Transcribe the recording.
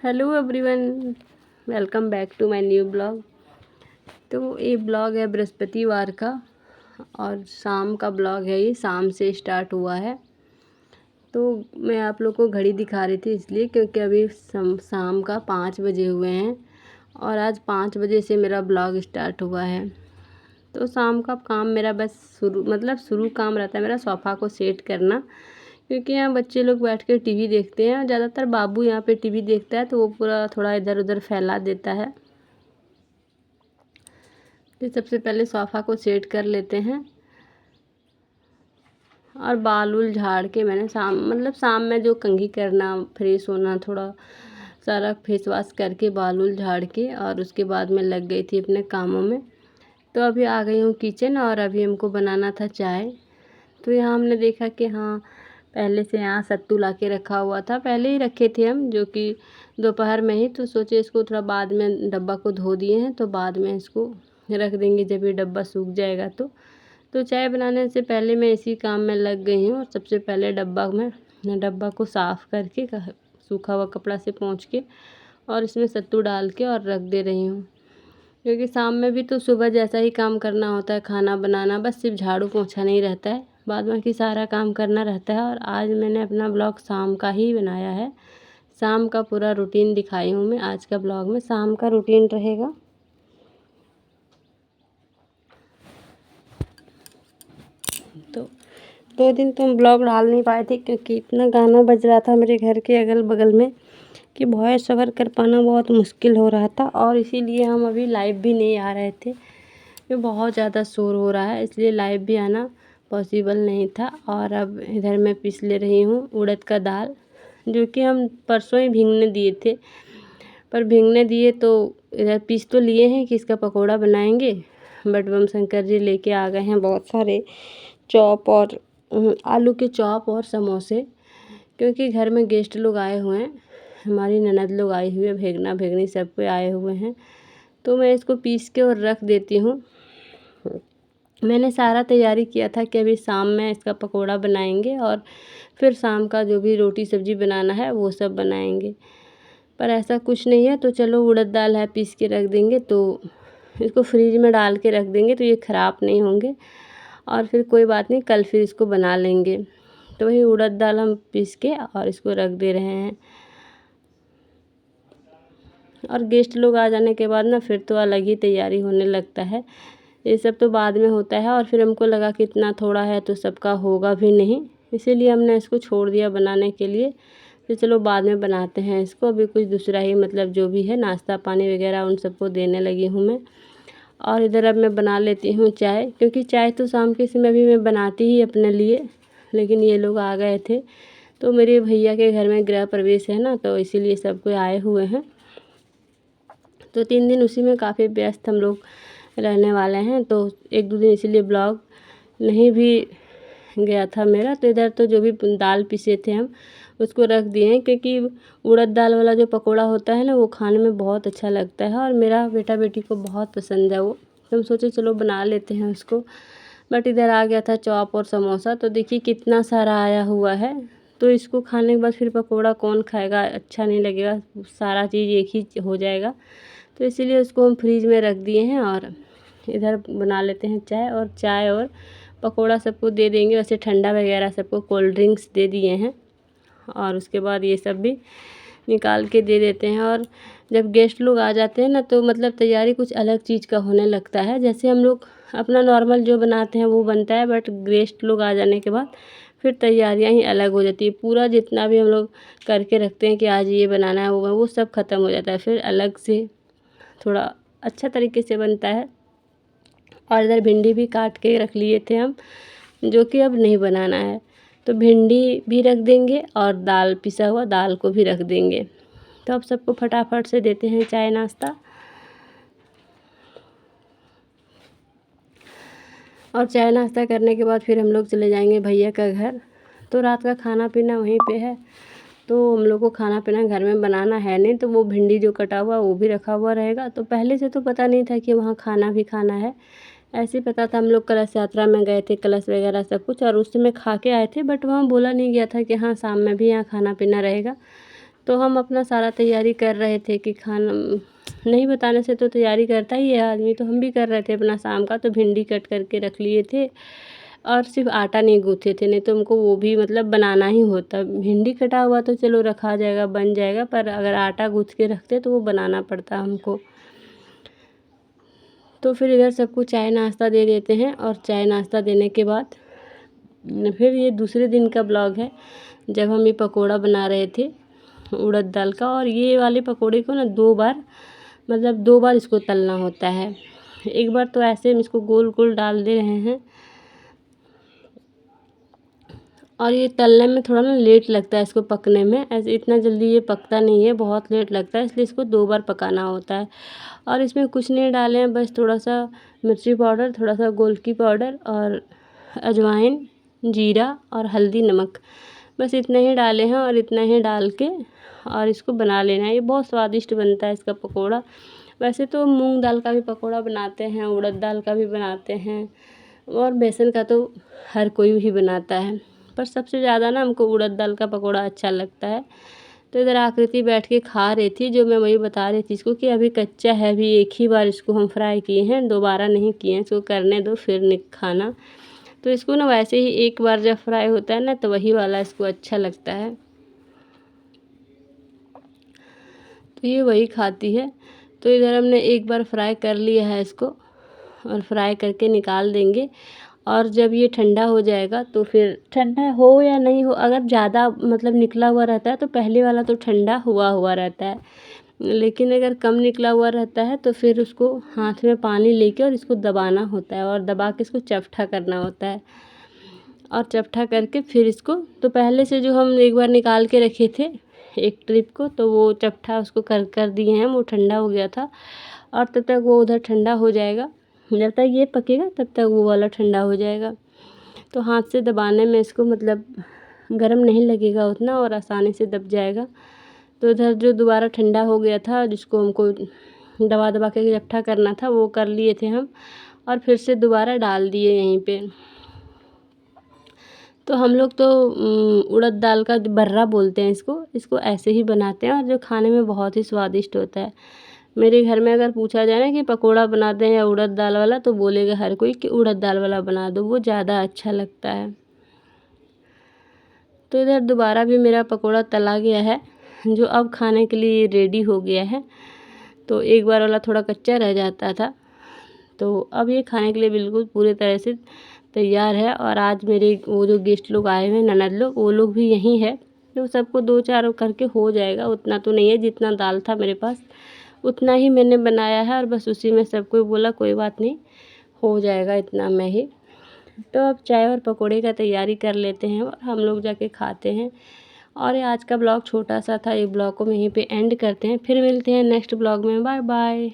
Hello everyone, welcome back to my new blog. तो ये blog है बृहस्पतिवार का और शाम का ब्लॉग है। ये शाम से स्टार्ट हुआ है। तो मैं आप लोग को घड़ी दिखा रही थी इसलिए क्योंकि अभी शाम का 5 बजे हुए हैं और आज 5 बजे से मेरा ब्लॉग स्टार्ट हुआ है। तो शाम का काम मेरा बस शुरू काम रहता है मेरा सोफ़ा को सेट करना, क्योंकि यहाँ बच्चे लोग बैठ कर टीवी देखते हैं और ज़्यादातर बाबू यहाँ पे टीवी देखता है तो वो पूरा थोड़ा इधर उधर फैला देता है। तो सबसे पहले सोफ़ा को सेट कर लेते हैं और बाल उल झाड़ के मैंने शाम में जो कंघी करना, फ्रेश होना, थोड़ा सारा फेस वॉश करके बाल उल झाड़ के और उसके बाद मैं लग गई थी अपने कामों में। तो अभी आ गई हूँ किचन और अभी हमको बनाना था चाय। तो यहाँ हमने देखा कि हाँ पहले से यहाँ सत्तू ला के रखा हुआ था, पहले ही रखे थे हम, जो कि दोपहर में ही। तो सोचे इसको थोड़ा बाद में डब्बा को धो दिए हैं तो बाद में इसको रख देंगे जब ये डब्बा सूख जाएगा। तो चाय बनाने से पहले मैं इसी काम में लग गई हूँ और सबसे पहले डब्बा को साफ़ करके सूखा हुआ कपड़ा से पोंछ के और इसमें सत्तू डाल के और रख दे रही हूँ, क्योंकि शाम में भी तो सुबह जैसा ही काम करना होता है, खाना बनाना, बस सिर्फ झाड़ू पोंछा नहीं रहता है, बाद बाकी सारा काम करना रहता है। और आज मैंने अपना ब्लॉग शाम का ही बनाया है, शाम का पूरा रूटीन दिखाई हूँ मैं। आज का ब्लॉग में शाम का रूटीन रहेगा। तो 2 दिन तो हम ब्लॉग डाल नहीं पाए थे क्योंकि इतना गाना बज रहा था मेरे घर के अगल बगल में कि वॉइस ओवर कर पाना बहुत मुश्किल हो रहा था, और इसीलिए हम अभी लाइव भी नहीं आ रहे थे क्योंकि बहुत ज़्यादा शोर हो रहा है, इसलिए लाइव भी आना पॉसिबल नहीं था। और अब इधर मैं पीस ले रही हूँ उड़द का दाल, जो कि हम परसों ही भीगने दिए थे, पर भीगने दिए तो इधर पीस तो लिए हैं कि इसका पकौड़ा बनाएंगे, बट बम शंकर जी लेके आ गए हैं बहुत सारे चॉप और आलू के चॉप और समोसे, क्योंकि घर में गेस्ट लोग आए हुए हैं, हमारी ननद लोग आई हुई है, भेगना भेगनी सब कोई आए हुए हैं। तो मैं इसको पीस के और रख देती हूँ। मैंने सारा तैयारी किया था कि अभी शाम में इसका पकोड़ा बनाएंगे और फिर शाम का जो भी रोटी सब्ज़ी बनाना है वो सब बनाएंगे, पर ऐसा कुछ नहीं है। तो चलो उड़द दाल है, पीस के रख देंगे, तो इसको फ्रिज में डाल के रख देंगे तो ये ख़राब नहीं होंगे, और फिर कोई बात नहीं, कल फिर इसको बना लेंगे। तो वही उड़द दाल हम पीस के और इसको रख दे रहे हैं। और गेस्ट लोग आ जाने के बाद ना फिर तो अलग ही तैयारी होने लगता है, ये सब तो बाद में होता है। और फिर हमको लगा कि इतना थोड़ा है तो सबका होगा भी नहीं, इसीलिए हमने इसको छोड़ दिया बनाने के लिए। तो चलो बाद में बनाते हैं इसको, अभी कुछ दूसरा ही जो भी है नाश्ता पानी वगैरह उन सबको देने लगी हूँ मैं। और इधर अब मैं बना लेती हूँ चाय, क्योंकि चाय तो शाम के समय भी मैं बनाती ही अपने लिए, लेकिन ये लोग आ गए थे तो मेरे भैया के घर में गृह प्रवेश है ना, तो इसीलिए सब कोई आए हुए हैं। तो 3 दिन उसी में काफ़ी व्यस्त हम लोग रहने वाले हैं, तो 1-2 दिन इसीलिए ब्लॉग नहीं भी गया था मेरा। तो इधर तो जो भी दाल पीसे थे हम उसको रख दिए हैं, क्योंकि उड़द दाल वाला जो पकोड़ा होता है ना वो खाने में बहुत अच्छा लगता है और मेरा बेटा बेटी को बहुत पसंद है वो, तो हम सोचे चलो बना लेते हैं उसको। बट इधर आ गया था चॉप और समोसा, तो देखिए कितना सारा आया हुआ है, तो इसको खाने के बाद फिर पकोड़ा कौन खाएगा, अच्छा नहीं लगेगा, सारा चीज़ एक ही हो जाएगा। तो इसीलिए उसको हम फ्रिज में रख दिए हैं और इधर बना लेते हैं चाय और पकोड़ा सबको दे देंगे। वैसे ठंडा वगैरह सबको कोल्ड ड्रिंक्स दे दिए हैं और उसके बाद ये सब भी निकाल के दे देते हैं। और जब गेस्ट लोग आ जाते हैं ना तो तैयारी कुछ अलग चीज़ का होने लगता है, जैसे हम लोग अपना नॉर्मल जो बनाते हैं वो बनता है, बट गेस्ट लोग आ जाने के बाद फिर तैयारियां ही अलग हो जाती है। पूरा जितना भी हम लोग करके रखते हैं कि आज ये बनाना है वो सब ख़त्म हो जाता है, फिर अलग से थोड़ा अच्छा तरीके से बनता है। और इधर भिंडी भी काट के रख लिए थे हम, जो कि अब नहीं बनाना है, तो भिंडी भी रख देंगे और दाल पिसा हुआ दाल को भी रख देंगे। तो अब सबको फटाफट से देते हैं चाय नाश्ता, और चाय नाश्ता करने के बाद फिर हम लोग चले जाएंगे भैया का घर। तो रात का खाना पीना वहीं पे है, तो हम लोग को खाना पीना घर में बनाना है नहीं, तो वो भिंडी जो कटा हुआ वो भी रखा हुआ रहेगा। तो पहले से तो पता नहीं था कि वहाँ खाना भी खाना है, ऐसे ही पता था। हम लोग कलश यात्रा में गए थे, कलश वगैरह सब कुछ, और उस समय खा के आए थे, बट वहाँ बोला नहीं गया था कि हाँ शाम में भी यहाँ खाना पीना रहेगा। तो हम अपना सारा तैयारी कर रहे थे कि खाना नहीं बताने से तो तैयारी करता ही है आदमी, तो हम भी कर रहे थे अपना शाम का। तो भिंडी कट करके रख लिए थे और सिर्फ आटा नहीं गूँथे थे, नहीं तो हमको वो भी मतलब बनाना ही होता। भिंडी कटा हुआ तो चलो रखा जाएगा, बन जाएगा, पर अगर आटा गूँथ के रखते तो वो बनाना पड़ता हमको। तो फिर इधर सबको चाय नाश्ता दे देते हैं, और चाय नाश्ता देने के बाद फिर ये दूसरे दिन का ब्लॉग है, जब हम ये पकोड़ा बना रहे थे उड़द दाल का। और ये वाले पकोड़े को ना 2 बार मतलब 2 बार इसको तलना होता है। एक बार तो ऐसे हम इसको गोल गोल डाल दे रहे हैं, और ये तलने में थोड़ा ना लेट लगता है इसको पकने में, ऐसे इतना जल्दी ये पकता नहीं है, बहुत लेट लगता है, इसलिए इसको 2 बार पकाना होता है। और इसमें कुछ नहीं डाले हैं, बस थोड़ा सा मिर्ची पाउडर, थोड़ा सा गोलकी पाउडर और अजवाइन, जीरा और हल्दी, नमक, बस इतना ही डाले हैं। और इतना ही डाल के और इसको बना लेना है। ये बहुत स्वादिष्ट बनता है इसका पकोड़ा। वैसे तो मूंग दाल का भी पकोड़ा बनाते हैं, उड़द दाल का भी बनाते हैं, और बेसन का तो हर कोई भी बनाता है, पर सबसे ज़्यादा ना हमको उड़द दाल का पकोड़ा अच्छा लगता है। तो इधर आकृति बैठ के खा रही थी, जो मैं वही बता रही थी इसको कि अभी कच्चा है, अभी एक ही बार इसको हम फ्राई किए हैं, दोबारा नहीं किए हैं, इसको करने दो फिर खाना। तो इसको ना वैसे ही एक बार जब फ्राई होता है ना, तो वही वाला इसको अच्छा लगता है, तो ये वही खाती है। तो इधर हमने एक बार फ्राई कर लिया है इसको, और फ्राई करके निकाल देंगे। और जब ये ठंडा हो जाएगा तो फिर ठंडा हो या नहीं हो, अगर ज़्यादा मतलब निकला हुआ रहता है तो पहले वाला तो ठंडा हुआ हुआ रहता है, लेकिन अगर कम निकला हुआ रहता है तो फिर उसको हाथ में पानी लेके और इसको दबाना होता है, और दबा के इसको चपटा करना होता है। और चपटा करके फिर इसको, तो पहले से जो हम एक बार निकाल के रखे थे एक ट्रिप को, तो वो चपटा उसको कर दिए हैं, वो ठंडा हो गया था। और तब तक वो उधर ठंडा हो जाएगा, जब तक ये पकेगा तब तक वो वाला ठंडा हो जाएगा। तो हाथ से दबाने में इसको मतलब गरम नहीं लगेगा उतना, और आसानी से दब जाएगा। तो इधर जो दोबारा ठंडा हो गया था, जिसको हमको दबा दबा के इकट्ठा करना था, वो कर लिए थे हम, और फिर से दोबारा डाल दिए यहीं पे। तो हम लोग तो उड़द दाल का बर्रा बोलते हैं इसको ऐसे ही बनाते हैं, और जो खाने में बहुत ही स्वादिष्ट होता है। मेरे घर में अगर पूछा जाए ना कि पकोड़ा बना दें या उड़द दाल वाला, तो बोलेगा हर कोई कि उड़द दाल वाला बना दो, वो ज़्यादा अच्छा लगता है। तो इधर दोबारा भी मेरा पकोड़ा तला गया है, जो अब खाने के लिए रेडी हो गया है। तो एक बार वाला थोड़ा कच्चा रह जाता था, तो अब ये खाने के लिए बिल्कुल पूरे तरह से तैयार है। और आज मेरे वो जो गेस्ट लोग आए हुए हैं, ननद लोग, वो लोग भी यहीं है, तो सबको 2-4 करके हो जाएगा, उतना तो नहीं है, जितना दाल था मेरे पास उतना ही मैंने बनाया है, और बस उसी में सबको बोला कोई बात नहीं, हो जाएगा इतना में ही। तो अब चाय और पकोड़े का तैयारी कर लेते हैं, और हम लोग जाके खाते हैं। और ये आज का ब्लॉग छोटा सा था, ये ब्लॉग को हम यहीं पे एंड करते हैं, फिर मिलते हैं नेक्स्ट ब्लॉग में। Bye bye.